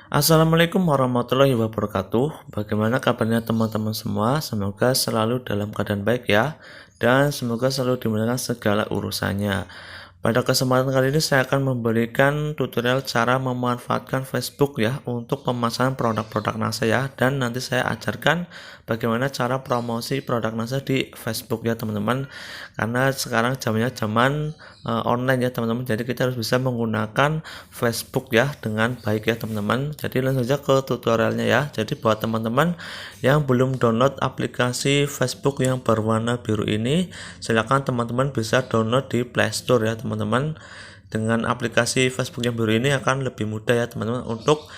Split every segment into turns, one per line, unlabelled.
Assalamualaikum warahmatullahi wabarakatuh. Bagaimana kabarnya teman-teman semua? Semoga selalu dalam keadaan baik ya, dan semoga selalu dimudahkan segala urusannya. Pada kesempatan kali ini saya akan memberikan tutorial cara memanfaatkan Facebook ya untuk pemasaran produk-produk NASA ya, dan nanti saya ajarkan bagaimana cara promosi produk NASA di Facebook ya teman-teman. Karena sekarang zaman online ya teman-teman, jadi kita harus bisa menggunakan Facebook ya dengan baik ya teman-teman. Jadi langsung saja ke tutorialnya ya. Jadi buat teman-teman yang belum download aplikasi Facebook yang berwarna biru ini, silakan teman-teman bisa download di Play Store ya teman-teman. Dengan aplikasi Facebook yang biru ini akan lebih mudah ya teman-teman untuk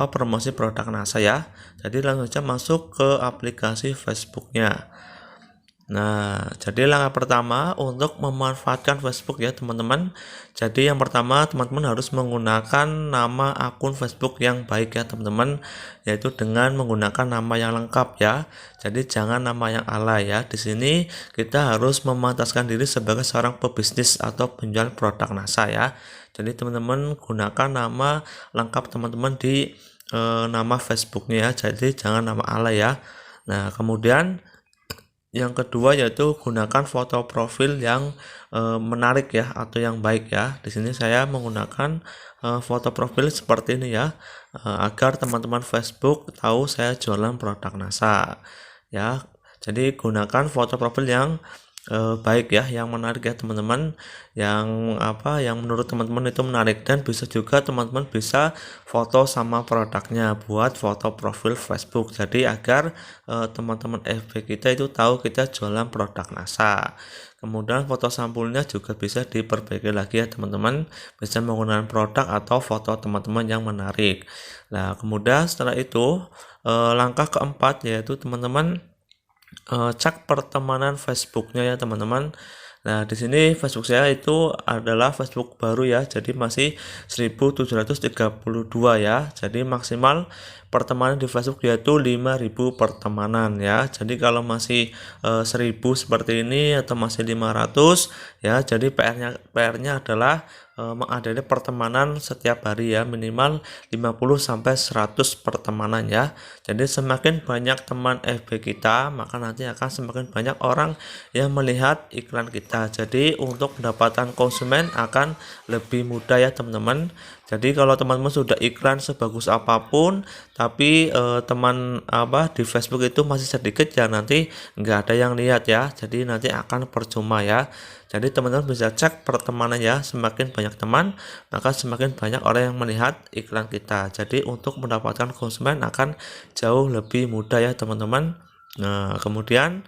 promosi produk NASA ya. Jadi langsung saja masuk ke aplikasi Facebooknya. Nah, jadi langkah pertama untuk memanfaatkan Facebook ya teman-teman. Jadi yang pertama teman-teman harus menggunakan nama akun Facebook yang baik ya teman-teman, yaitu dengan menggunakan nama yang lengkap ya. Jadi jangan nama yang alay ya. Di sini kita harus memantaskan diri sebagai seorang pebisnis atau penjual produk NASA ya. Jadi teman-teman gunakan nama lengkap teman-teman di nama Facebooknya ya. Jadi jangan nama alay ya. Nah, kemudian yang kedua yaitu gunakan foto profil yang menarik ya atau yang baik ya. Di sini saya menggunakan foto profil seperti ini ya, agar teman-teman Facebook tahu saya jualan produk NASA ya. Jadi gunakan foto profil yang baik ya, yang menarik ya teman-teman, yang menurut teman-teman itu menarik, dan bisa juga teman-teman bisa foto sama produknya buat foto profil Facebook. Jadi agar teman-teman FB kita itu tahu kita jualan produk NASA. Kemudian foto sampulnya juga bisa diperbaiki lagi ya teman-teman, bisa menggunakan produk atau foto teman-teman yang menarik. Nah, kemudian setelah itu langkah keempat yaitu teman-teman cek pertemanan Facebooknya ya teman-teman. Nah, di sini Facebook saya itu adalah Facebook baru ya, jadi masih 1732 ya. Jadi maksimal pertemanan di Facebook yaitu 5000 pertemanan ya. Jadi kalau masih 1000 seperti ini atau masih 500 ya, jadi PR-nya adalah mengadakan pertemanan setiap hari ya, minimal 50 sampai 100 pertemanan ya. Jadi semakin banyak teman FB kita, maka nanti akan semakin banyak orang yang melihat iklan kita. Jadi untuk mendapatkan konsumen akan lebih mudah ya teman-teman. Jadi kalau teman-teman sudah iklan sebagus apapun, tapi teman di Facebook itu masih sedikit ya, nanti nggak ada yang lihat ya. Jadi nanti akan percuma ya. Jadi teman-teman bisa cek pertemanan ya, semakin banyak teman maka semakin banyak orang yang melihat iklan kita. Jadi untuk mendapatkan konsumen akan jauh lebih mudah ya teman-teman. Nah, kemudian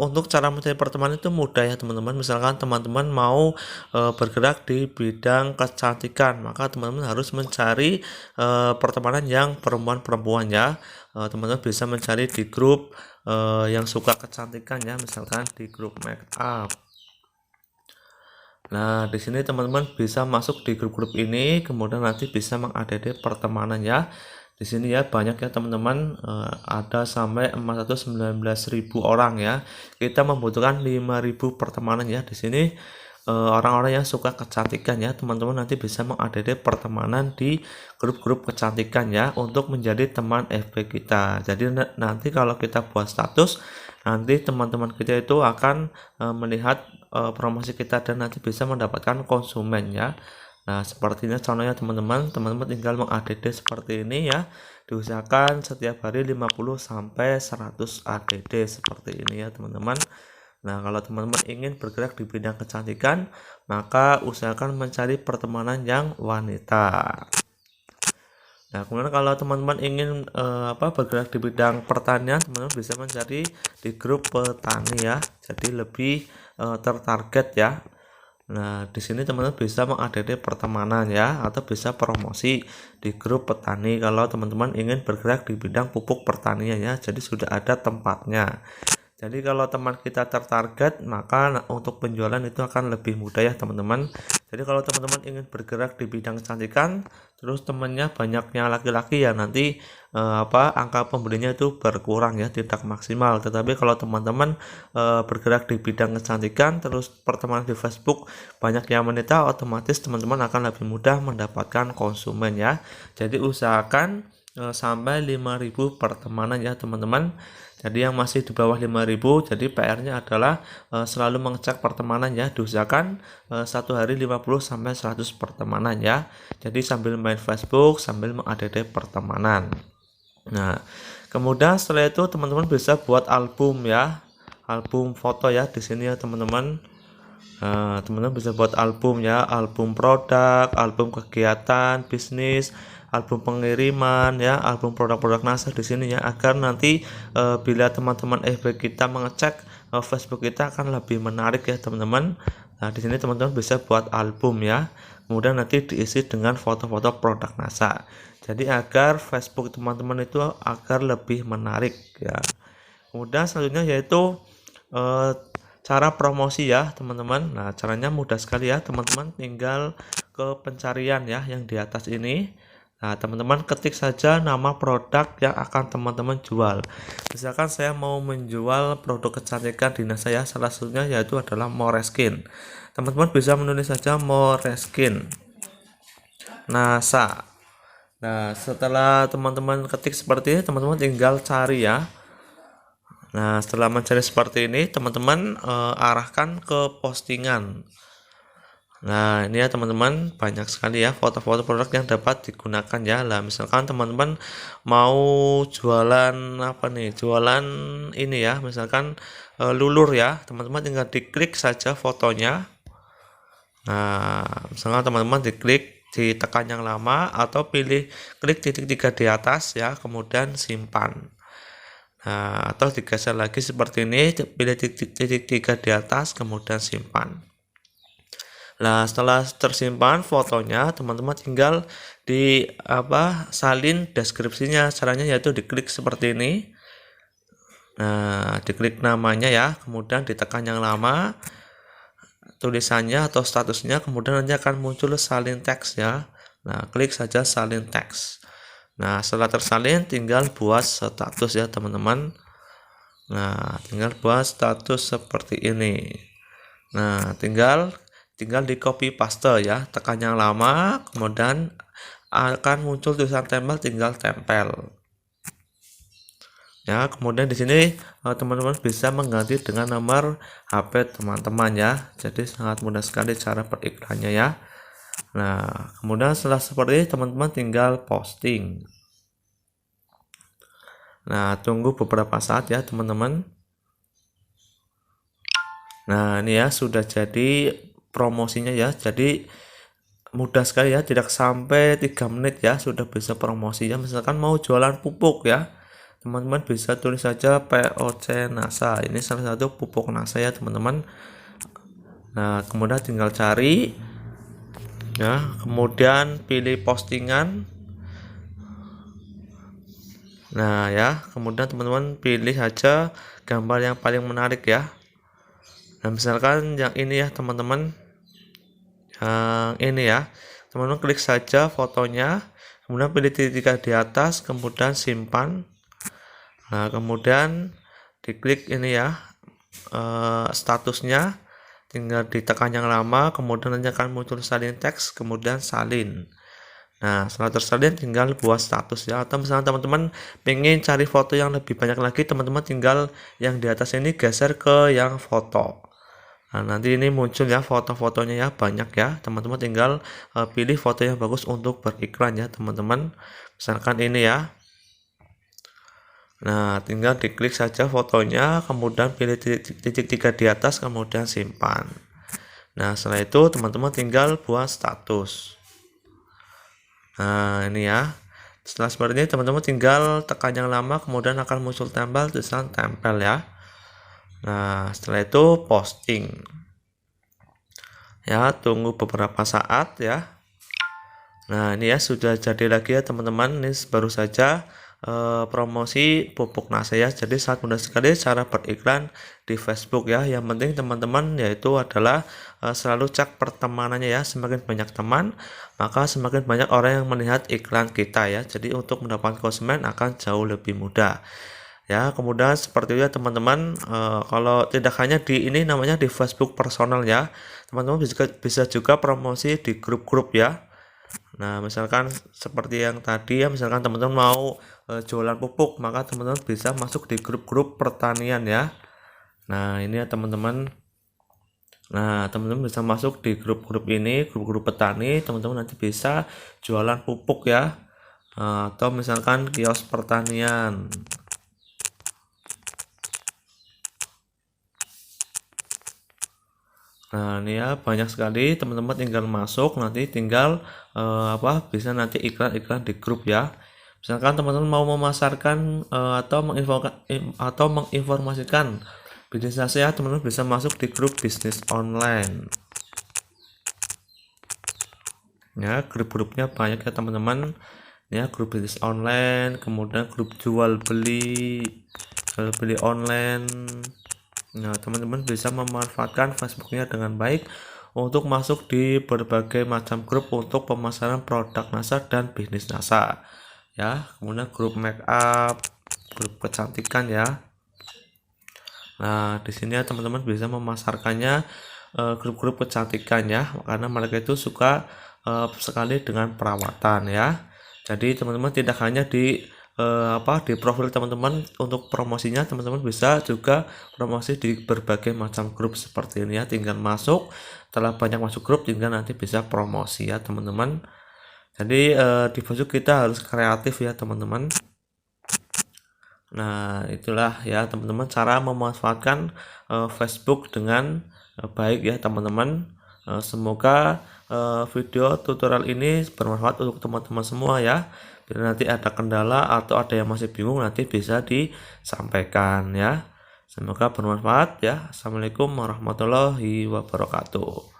untuk cara mencari pertemanan itu mudah ya teman-teman. Misalkan teman-teman mau bergerak di bidang kecantikan, maka teman-teman harus mencari pertemanan yang perempuan-perempuan ya. Teman-teman bisa mencari di grup yang suka kecantikan ya, misalkan di grup make up. Nah, di sini teman-teman bisa masuk di grup-grup ini, kemudian nanti bisa mengadede pertemanan ya. Di sini ya banyak ya teman-teman, ada sampai 419.000 orang ya. Kita membutuhkan 5.000 pertemanan ya. Di sini orang-orang yang suka kecantikan ya, teman-teman nanti bisa mengadede pertemanan di grup-grup kecantikan ya untuk menjadi teman FB kita. Jadi nanti kalau kita buat status, nanti teman-teman kita itu akan melihat promosi kita dan nanti bisa mendapatkan konsumen ya. Nah, sepertinya contohnya teman-teman tinggal meng-add seperti ini ya. Diusahakan setiap hari 50 sampai 100 ADD seperti ini ya teman-teman. Nah, kalau teman-teman ingin bergerak di bidang kecantikan, maka usahakan mencari pertemanan yang wanita. Nah, kemudian kalau teman-teman ingin bergerak di bidang pertanian, teman-teman bisa mencari di grup petani ya. Jadi lebih tertarget ya. Nah, di sini teman-teman bisa mengadede pertemanan ya, atau bisa promosi di grup petani kalau teman-teman ingin bergerak di bidang pupuk pertanian ya. Jadi sudah ada tempatnya. Jadi kalau teman kita tertarget, maka untuk penjualan itu akan lebih mudah ya teman-teman. Jadi kalau teman-teman ingin bergerak di bidang kecantikan, terus temannya banyaknya laki-laki ya, nanti angka pembelinya itu berkurang ya, tidak maksimal. Tetapi kalau teman-teman bergerak di bidang kecantikan, terus pertemanan di Facebook banyak yang wanita, otomatis teman-teman akan lebih mudah mendapatkan konsumen ya. Jadi usahakan sampai 5.000 pertemanan ya teman-teman. Jadi yang masih di bawah 5.000, jadi PR-nya adalah selalu mengecek pertemanan ya, diusahakan satu hari 50 sampai 100 pertemanan ya. Jadi sambil main Facebook, sambil meng-add pertemanan. Nah, kemudian setelah itu teman-teman bisa buat album ya, album foto ya di sini ya teman-teman. Teman-teman bisa buat album ya, album produk, album kegiatan bisnis, album pengiriman ya, album produk-produk NASA di sini ya, agar nanti bila teman-teman FB kita mengecek Facebook kita akan lebih menarik ya teman-teman. Nah, di sini teman-teman bisa buat album ya. Kemudian nanti diisi dengan foto-foto produk NASA. Jadi agar Facebook teman-teman itu agar lebih menarik ya. Kemudian selanjutnya yaitu cara promosi ya teman-teman. Nah, caranya mudah sekali ya teman-teman, tinggal ke pencarian ya yang di atas ini. Nah, teman-teman ketik saja nama produk yang akan teman-teman jual. Misalkan saya mau menjual produk kecantikan di NASA ya, salah satunya yaitu adalah Moreskin. Teman-teman bisa menulis saja Moreskin NASA. Nah, setelah teman-teman ketik seperti ini, teman-teman tinggal cari ya. Nah, setelah mencari seperti ini, teman-teman arahkan ke postingan. Nah, ini ya teman-teman, banyak sekali ya foto-foto produk yang dapat digunakan ya. Lah, misalkan teman-teman mau jualan apa nih? Jualan ini ya, misalkan lulur ya. Teman-teman tinggal diklik saja fotonya. Nah, misalkan teman-teman diklik, ditekan yang lama atau pilih klik titik 3 di atas ya, kemudian simpan. Nah, atau digeser lagi seperti ini, pilih titik 3 di atas, kemudian simpan. Nah, setelah tersimpan fotonya, teman-teman tinggal salin deskripsinya. Caranya yaitu diklik seperti ini. Nah, diklik namanya ya, kemudian ditekan yang lama, tulisannya atau statusnya, kemudian nanti akan muncul salin teks ya. Nah, klik saja salin teks. Nah, setelah tersalin tinggal buat status ya teman-teman. Nah, tinggal buat status seperti ini. Nah, tinggal di copy paste ya, tekan yang lama, kemudian akan muncul tulisan tempel, tinggal tempel. Ya, kemudian di sini teman-teman bisa mengganti dengan nomor HP teman-teman ya. Jadi sangat mudah sekali cara beriklannya ya. Nah, kemudian setelah seperti ini teman-teman tinggal posting. Nah, tunggu beberapa saat ya teman-teman. Nah, ini ya sudah jadi promosinya ya. Jadi mudah sekali ya, tidak sampai 3 menit ya sudah bisa promosinya. Misalkan mau jualan pupuk ya, teman-teman bisa tulis saja POC NASA. Ini salah satu pupuk NASA ya teman-teman. Nah, kemudian tinggal cari ya, kemudian pilih postingan. Nah ya, kemudian teman-teman pilih aja gambar yang paling menarik ya. Nah, misalkan yang ini ya teman-teman, yang ini ya, teman-teman klik saja fotonya, kemudian pilih titik 3 di atas, kemudian simpan. Nah, kemudian diklik ini ya, statusnya, tinggal ditekan yang lama, kemudian nanti akan muncul salin teks, kemudian salin. Nah, setelah tersalin tinggal buat status ya. Atau misalnya teman-teman pengen cari foto yang lebih banyak lagi, teman-teman tinggal yang di atas ini geser ke yang foto. Nah, nanti ini muncul ya foto-fotonya ya, banyak ya. Teman-teman tinggal pilih foto yang bagus untuk beriklan ya teman-teman. Misalkan ini ya. Nah, tinggal diklik saja fotonya, kemudian pilih titik 3 di atas, kemudian simpan. Nah, setelah itu teman-teman tinggal buat status. Nah, ini ya. Setelah seperti ini teman-teman tinggal tekan yang lama, kemudian akan muncul tempel, tulisan tempel ya. Nah, setelah itu posting. Ya, tunggu beberapa saat ya. Nah, ini ya sudah jadi lagi ya teman-teman. Ini baru saja promosi pupuk nasa ya. Jadi sangat mudah sekali cara beriklan di Facebook ya. Yang penting teman-teman yaitu adalah selalu cek pertemanannya ya. Semakin banyak teman, maka semakin banyak orang yang melihat iklan kita ya. Jadi untuk mendapatkan konsumen akan jauh lebih mudah. Ya, kemudian seperti itu ya teman-teman, kalau tidak hanya di ini namanya di Facebook personal ya, teman-teman bisa juga promosi di grup-grup ya. Nah, misalkan seperti yang tadi ya, misalkan teman-teman mau jualan pupuk, maka teman-teman bisa masuk di grup-grup pertanian ya. Nah, ini ya teman-teman. Nah, teman-teman bisa masuk di grup-grup ini, grup-grup petani, teman-teman nanti bisa jualan pupuk ya. Atau misalkan kios pertanian. Nah, ini ya banyak sekali teman-teman tinggal masuk, nanti tinggal bisa nanti iklan-iklan di grup ya. Misalkan teman-teman mau memasarkan atau menginformasikan bisnis saya, teman-teman bisa masuk di grup bisnis online. Ya, grup-grupnya banyak ya teman-teman. Ya, grup bisnis online, kemudian grup jual beli online. Nah, teman-teman bisa memanfaatkan Facebooknya dengan baik untuk masuk di berbagai macam grup untuk pemasaran produk NASA dan bisnis NASA. Ya, kemudian grup make up, grup kecantikan ya. Nah, di sini ya teman-teman bisa memasarkannya grup-grup kecantikan ya, karena mereka itu suka sekali dengan perawatan ya. Jadi teman-teman tidak hanya di profil teman-teman untuk promosinya, teman-teman bisa juga promosi di berbagai macam grup seperti ini ya. Tinggal masuk, setelah banyak masuk grup tinggal nanti bisa promosi ya teman-teman. Jadi di Facebook kita harus kreatif ya teman-teman. Nah, itulah ya teman-teman cara memanfaatkan Facebook dengan baik ya teman-teman. Semoga video tutorial ini bermanfaat untuk teman-teman semua ya. Bila nanti ada kendala atau ada yang masih bingung, nanti bisa disampaikan ya. Semoga bermanfaat ya. Assalamualaikum warahmatullahi wabarakatuh.